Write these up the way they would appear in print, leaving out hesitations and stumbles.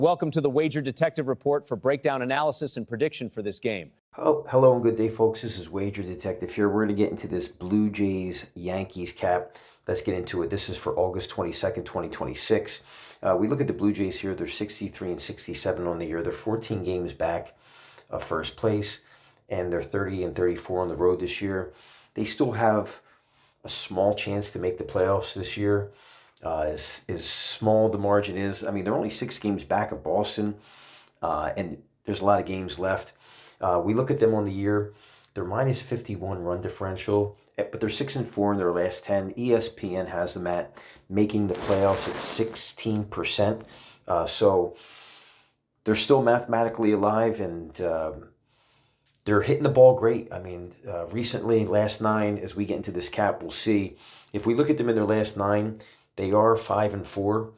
Welcome to the Wager Detective Report for breakdown analysis and prediction for this game. Oh, hello and good day, folks. This is Wager Detective here. We're going to get into this Blue Jays Yankees cap. Let's get into it. This is for August 22nd, 2026. We look at the Blue Jays here. They're 63 and 67 on the year. They're 14 games back of first place, and they're 30 and 34 on the road this year. They still have a small chance to make the playoffs this year. As small the margin is, I mean, they're only 6 games back of Boston, and there's a lot of games left. We look at them on the year. They're minus 51 run differential, but they're 6-4 in their last 10. ESPN has them at making the playoffs at 16%. So they're still mathematically alive, and they're hitting the ball great. I mean, recently, last 9, as we get into this cap, we'll see. If we look at them in their last 9, they are 5-4.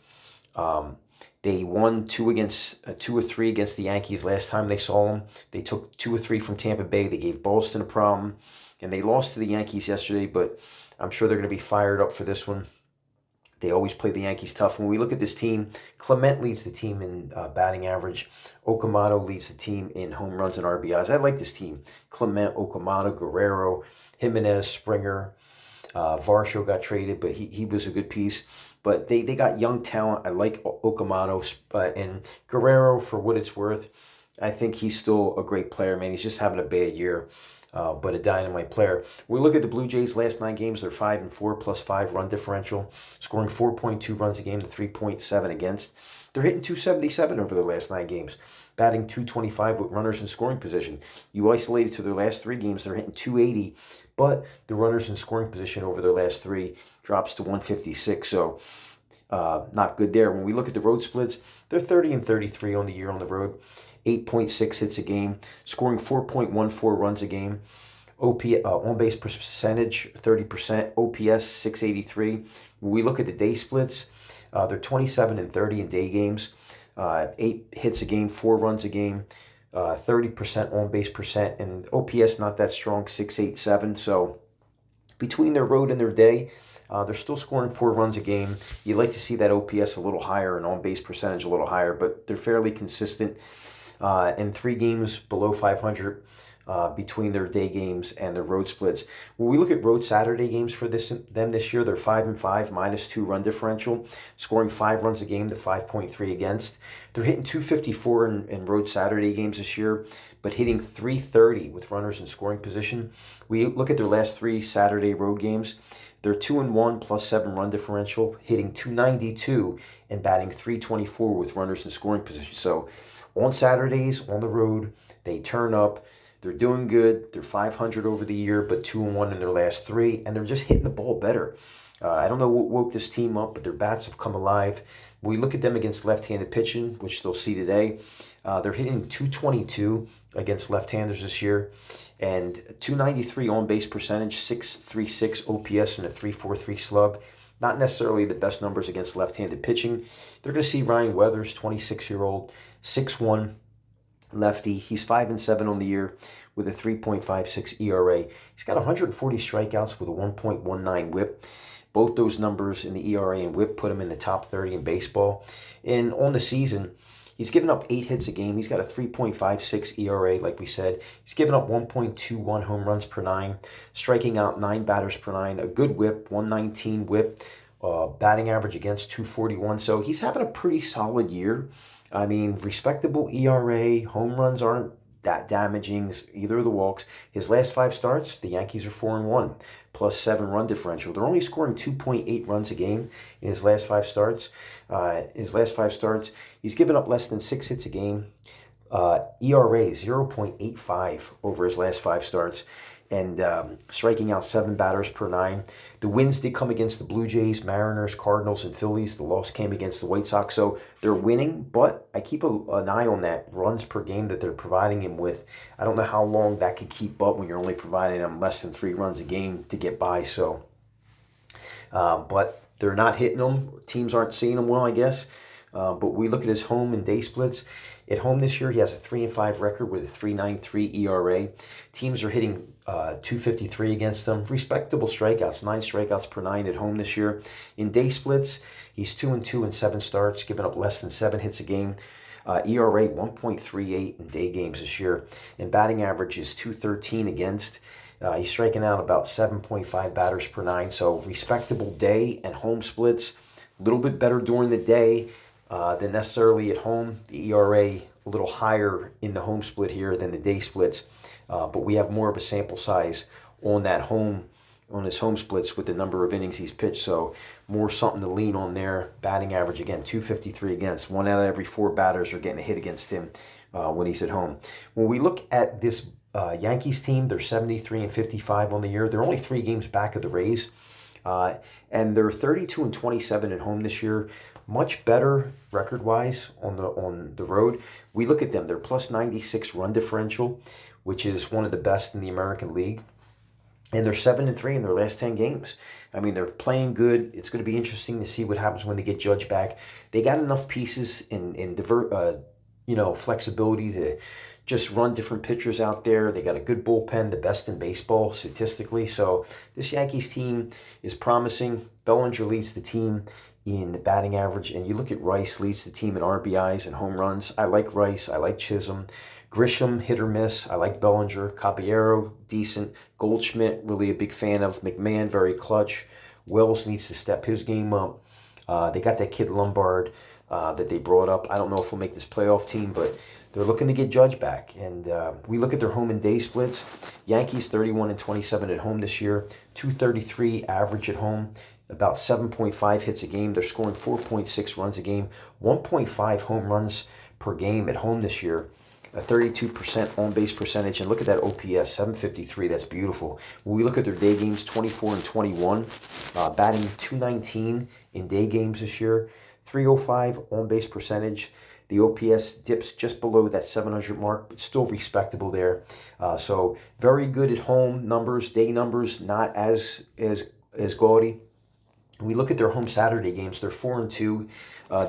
They won 2 or 3 against the Yankees last time they saw them. They took 2 or 3 from Tampa Bay. They gave Boston a problem, and they lost to the Yankees yesterday. But I'm sure they're going to be fired up for this one. They always play the Yankees tough. When we look at this team, Clement leads the team in batting average. Okamoto leads the team in home runs and RBIs. I like this team. Clement, Okamoto, Guerrero, Jimenez, Springer. Varsho got traded, but he was a good piece. But they got young talent. I like Okamoto and Guerrero for what it's worth. I think he's still a great player, man. He's just having a bad year, but a dynamite player. We look at the Blue Jays' last 9 games. They're 5-4 plus 5 run differential, scoring 4.2 runs a game to 3.7 against. They're hitting 277 over their last 9 games, batting 225 with runners in scoring position. You isolate it to their last 3 games, they're hitting 280, but the runners in scoring position over their last 3 drops to 156. So not good there. When we look at the road splits, they're 30 and 33 on the year on the road, 8.6 hits a game, scoring 4.14 runs a game. On-base percentage, 30%. OPS, 683. When we look at the day splits, they're 27 and 30 in day games, 8 hits a game, 4 runs a game, 30% on-base percent, and OPS not that strong, 687. So between their road and their day, they're still scoring 4 runs a game. You'd like to see that OPS a little higher and on-base percentage a little higher, but they're fairly consistent. In 3 games below 500 between their day games and their road splits. When we look at road Saturday games for them this year, they're 5-5, minus 2 run differential, scoring 5 runs a game to 5.3 against. They're hitting 254 in road Saturday games this year, but hitting 330 with runners in scoring position. We look at their last 3 Saturday road games. They're 2-1 plus 7 run differential, hitting 292 and batting 324 with runners in scoring position. So on Saturdays, on the road, they turn up. They're doing good. They're 500 over the year, but 2-1 in their last 3, and they're just hitting the ball better. I don't know what woke this team up, but their bats have come alive. We look at them against left-handed pitching, which they'll see today. They're hitting 222 against left-handers this year, and 293 on-base percentage, 636 OPS, and a 343 slug. Not necessarily the best numbers against left-handed pitching. They're going to see Ryan Weathers, 26-year-old, 6'1", lefty. He's 5-7 on the year with a 3.56 ERA. He's got 140 strikeouts with a 1.19 WHIP. Both those numbers in the ERA and WHIP put him in the top 30 in baseball. And on the season, he's given up 8 hits a game. He's got a 3.56 ERA, like we said. He's given up 1.21 home runs per 9, striking out 9 batters per 9, a good WHIP, 119 WHIP, batting average against 241. So he's having a pretty solid year. I mean, respectable ERA, home runs aren't that damaging, either of the walks. His last 5 starts, the Yankees are 4-1, plus 7 run differential. They're only scoring 2.8 runs a game in his last 5 starts. He's given up less than 6 hits a game. ERA 0.85 over his last 5 starts, and striking out 7 batters per 9. The wins did come against the Blue Jays, Mariners, Cardinals, and Phillies. The loss came against the White Sox. So they're winning, but I keep an eye on that runs per game that they're providing him with. I don't know how long that could keep up when you're only providing him less than 3 runs a game to get by. So, but they're not hitting them. Teams aren't seeing them well, I guess. But we look at his home and day splits. At home this year, he has a 3-5 record with a 3.93 ERA. Teams are hitting 253 against him. Respectable strikeouts, 9 strikeouts per 9 at home this year. In day splits, he's 2-2 in 7 starts, giving up less than 7 hits a game. ERA 1.38 in day games this year, and batting average is 213 against. He's striking out about 7.5 batters per nine, so respectable day and home splits. A little bit better during the day than necessarily at home. The ERA a little higher in the home split here than the day splits, but we have more of a sample size on his home splits with the number of innings he's pitched, so more something to lean on there. Batting average, again, 253 against. 1 out of every 4 batters are getting a hit against him when he's at home. When we look at this Yankees team, they're 73 and 55 on the year. They're only 3 games back of the Rays, and they're 32 and 27 at home this year. Much better record-wise on the road. We look at them; they're plus 96 run differential, which is one of the best in the American League. And they're 7-3 in their last 10 games. I mean, they're playing good. It's going to be interesting to see what happens when they get Judge back. They got enough pieces in flexibility to just run different pitchers out there. They got a good bullpen, the best in baseball statistically. So this Yankees team is promising. Bellinger leads the team in the batting average, and you look at Rice leads the team in RBIs and home runs. I like Rice. I like Chisholm. Grisham, hit or miss. I like Bellinger. Caballero, decent. Goldschmidt, really a big fan of. McMahon, very clutch. Wells needs to step his game up. They got that kid Lombard that they brought up. I don't know if we'll make this playoff team, but they're looking to get Judge back. And we look at their home and day splits. Yankees 31 and 27 at home this year. 233 average at home. About 7.5 hits a game. They're scoring 4.6 runs a game. 1.5 home runs per game at home this year. A 32% on-base percentage, and look at that OPS, 753. That's beautiful. When we look at their day games, 24 and 21, batting 219 in day games this year, 305 on-base percentage. The OPS dips just below that 700 mark, but still respectable there. So very good at home numbers, day numbers, not as gaudy. We look at their home Saturday games. They're 4-2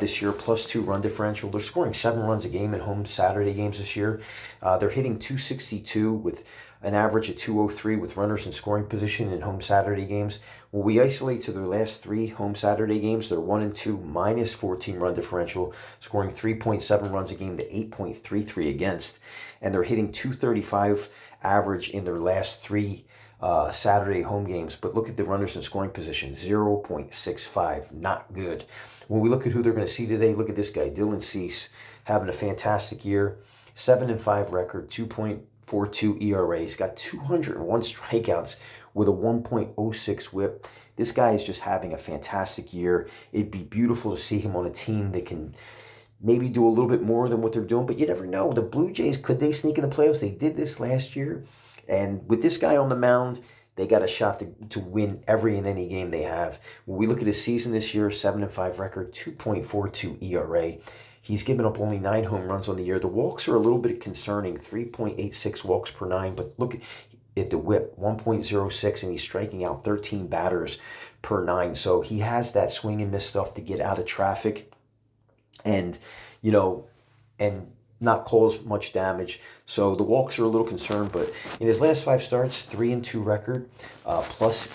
this year, plus 2 run differential. They're scoring 7 runs a game at home Saturday games this year. They're hitting 262 with an average of 203 with runners in scoring position in home Saturday games. When we isolate to their last 3 home Saturday games, they're 1-2, minus 14 run differential, scoring 3.7 runs a game to 8.33 against, and they're hitting 235 average in their last 3 Saturday home games. But look at the runners in scoring position, 0.65, not good. When we look at who they're going to see today, look at this guy, Dylan Cease, having a fantastic year, 7-5 record, 2.42 ERA. He's got 201 strikeouts with a 1.06 whip. This guy is just having a fantastic year. It'd be beautiful to see him on a team that can maybe do a little bit more than what they're doing, but you never know. The Blue Jays, could they sneak in the playoffs? They did this last year. And with this guy on the mound, they got a shot to win every and any game they have. When we look at his season this year, 7-5 record, 2.42 ERA. He's given up only 9 home runs on the year. The walks are a little bit concerning, 3.86 walks per 9, but look at the whip, 1.06, and he's striking out 13 batters per 9. So he has that swing and miss stuff to get out of traffic and not cause much damage. So the walks are a little concerned, but in his last 5 starts, 3-2 record, plus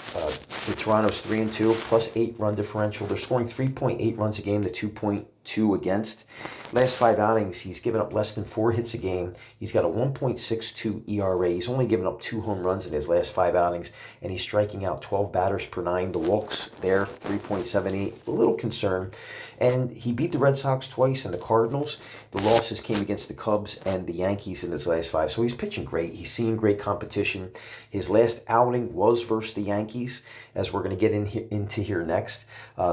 the Toronto's 3-2, plus 8 run differential. They're scoring 3.8 runs a game to 2.2 against. Last 5 outings, he's given up less than 4 hits a game. He's got a 1.62 ERA. He's only given up 2 home runs in his last 5 outings, and he's striking out 12 batters per 9. The walks there, 3.78, a little concern. And he beat the Red Sox twice and the Cardinals. The losses came against the Cubs and the Yankees in his last 5. So he's pitching great. He's seeing great competition. His last outing was versus the Yankees, as we're going to get into here next.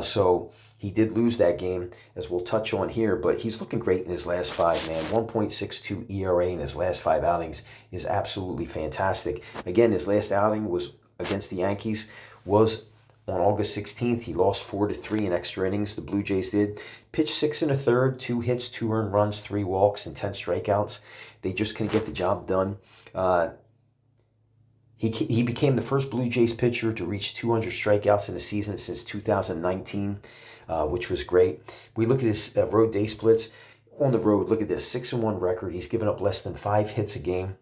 So he did lose that game, as we'll touch on here, but he's looking great in his last 5, man. 1.62 ERA in his last 5 outings is absolutely fantastic. Again, his last outing was against the Yankees, was on August 16th. He lost 4-3 in extra innings. The Blue Jays did. Pitched 6 1/3, 2 hits, 2 earned runs, 3 walks, and 10 strikeouts. They just couldn't get the job done. He became the first Blue Jays pitcher to reach 200 strikeouts in a season since 2019, which was great. We look at his road day splits. On the road, look at this, 6-1 record. He's given up less than 5 hits a game.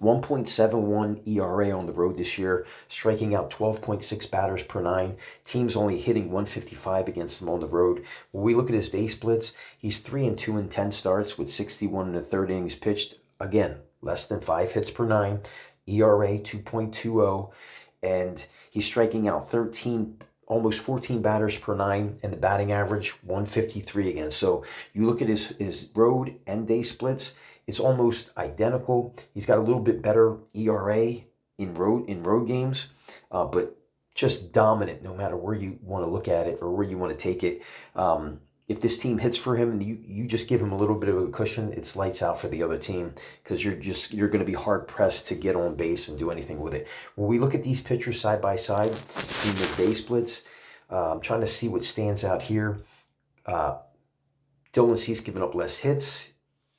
1.71 ERA on the road this year, striking out 12.6 batters per nine. Teams only hitting 155 against him on the road. When we look at his day splits, he's 3-2 in 10 starts with 61 and a third innings pitched. Again, less than 5 hits per nine. ERA 2.20, and he's striking out 13, almost 14 batters per nine, and the batting average 153 again. So you look at his road and day splits, it's almost identical. He's got a little bit better ERA in road games, but just dominant no matter where you want to look at it or where you want to take it. If this team hits for him and you just give him a little bit of a cushion, it's lights out for the other team, because you're going to be hard pressed to get on base and do anything with it. When we look at these pitchers side by side in the day splits, I'm trying to see what stands out here. Dylan Cease giving up less hits.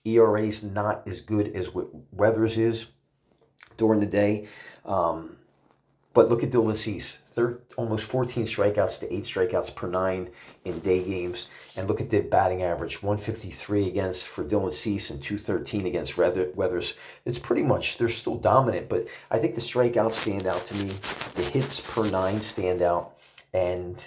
ERA's not as good as what Weathers is during the day. But look at Dylan Cease, almost 14 strikeouts to 8 strikeouts per nine in day games. And look at the batting average, 153 against for Dylan Cease and 213 against Weathers. It's pretty much, they're still dominant, but I think the strikeouts stand out to me. The hits per nine stand out. And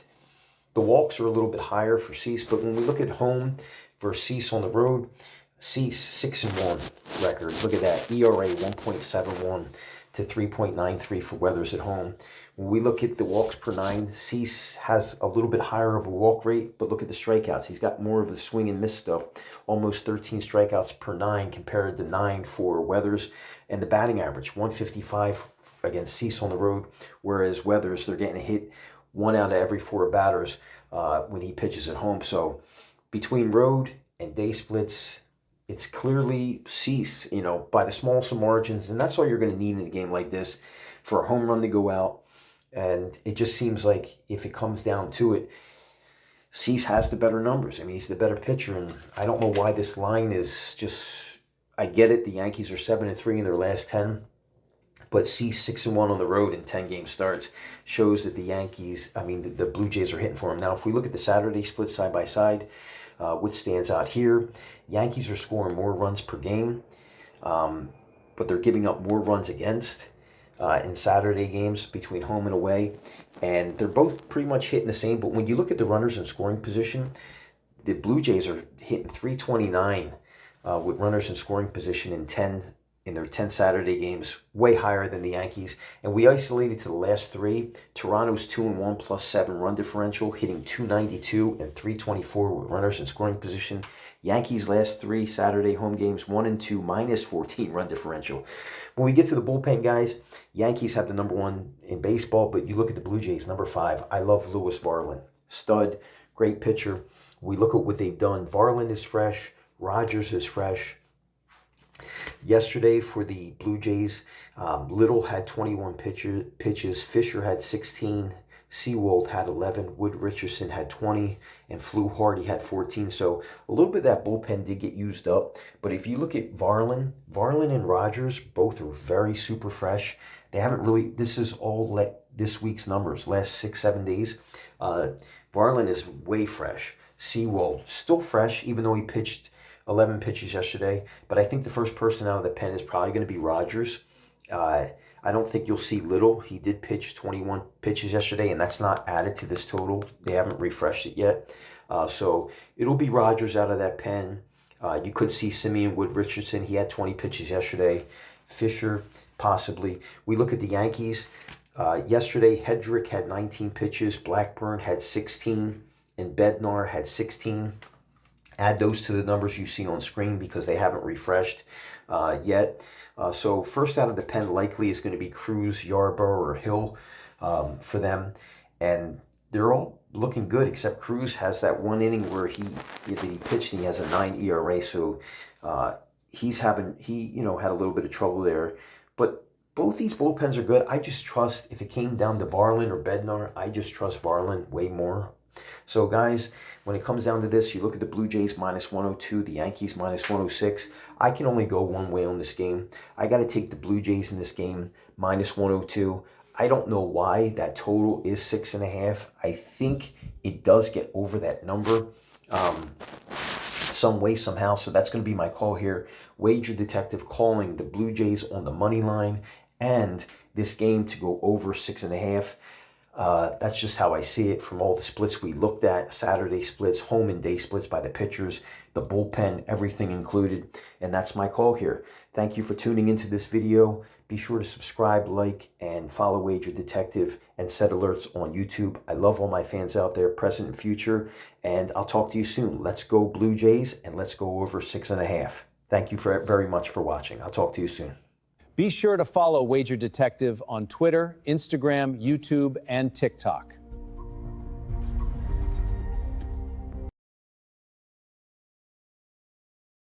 the walks are a little bit higher for Cease. But when we look at home versus Cease on the road, Cease 6-1 record. Look at that, ERA 1.71 to 3.93 for Weathers at home. When we look at the walks per nine, Cease has a little bit higher of a walk rate, but look at the strikeouts. He's got more of the swing and miss stuff, almost 13 strikeouts per nine compared to 9 for Weathers. And the batting average, 155 against Cease on the road, whereas Weathers, they're getting hit 1 out of every 4 batters when he pitches at home. So between road and day splits, it's clearly Cease, by the smallest of margins, and that's all you're going to need in a game like this for a home run to go out. And it just seems like if it comes down to it, Cease has the better numbers. I mean, he's the better pitcher, and I don't know why this line is just. I get it. The Yankees are 7-3 in their last 10, but Cease 6-1 on the road in 10 game starts shows that the Blue Jays are hitting for him. Now, if we look at the Saturday split side by side, what stands out here? Yankees are scoring more runs per game, but they're giving up more runs against in Saturday games between home and away. And they're both pretty much hitting the same. But when you look at the runners in scoring position, the Blue Jays are hitting 329 with runners in scoring position in their 10 Saturday games, way higher than the Yankees. And we isolated to the last 3. Toronto's 2-1 plus 7 run differential, hitting 292 and 324 with runners in scoring position. Yankees' last 3 Saturday home games, 1-2, minus 14 run differential. When we get to the bullpen, guys, Yankees have the number 1 in baseball, but you look at the Blue Jays, number 5. I love Lewis Varland. Stud, great pitcher. We look at what they've done. Varland is fresh. Rogers is fresh. Yesterday for the Blue Jays, Little had 21 pitches. Fisher had 16. Seawold had 11. Wood Richardson had 20. And Flew Hardy had 14. So a little bit of that bullpen did get used up. But if you look at Varland and Rogers, both are very super fresh. They haven't really, this is all this week's numbers, last 6-7 days. Varland is way fresh. Seawold, still fresh, even though he pitched 11 pitches yesterday, but I think the first person out of the pen is probably going to be Rogers. I don't think you'll see Little. He did pitch 21 pitches yesterday, and that's not added to this total. They haven't refreshed it yet. So it'll be Rogers out of that pen. You could see Simeon Wood Richardson. He had 20 pitches yesterday. Fisher, possibly. We look at the Yankees. Yesterday, Hedrick had 19 pitches. Blackburn had 16, and Bednar had 16. Add those to the numbers you see on screen because they haven't refreshed yet. So first out of the pen likely is going to be Cruz, Yarbrough, or Hill for them. And they're all looking good except Cruz has that one inning where he pitched and he has a 9 ERA. So he had a little bit of trouble there. But both these bullpens are good. I just trust, if it came down to Varland or Bednar, I just trust Varland way more. So, guys, when it comes down to this, you look at the Blue Jays minus 102, the Yankees minus 106. I can only go one way on this game. I got to take the Blue Jays in this game minus 102. I don't know why that total is 6.5. I think it does get over that number. some way, somehow. So that's going to be my call here. Wager Detective calling the Blue Jays on the money line and this game to go over 6.5. That's just how I see it from all the splits we looked at, Saturday splits, home and day splits by the pitchers, the bullpen, everything included. And that's my call here. Thank you for tuning into this video. Be sure to subscribe, like, and follow Wager Detective and set alerts on YouTube. I love all my fans out there, present and future. And I'll talk to you soon. Let's go Blue Jays, and let's go over 6.5. Thank you very much for watching. I'll talk to you soon. Be sure to follow Wager Detective on Twitter, Instagram, YouTube, and TikTok.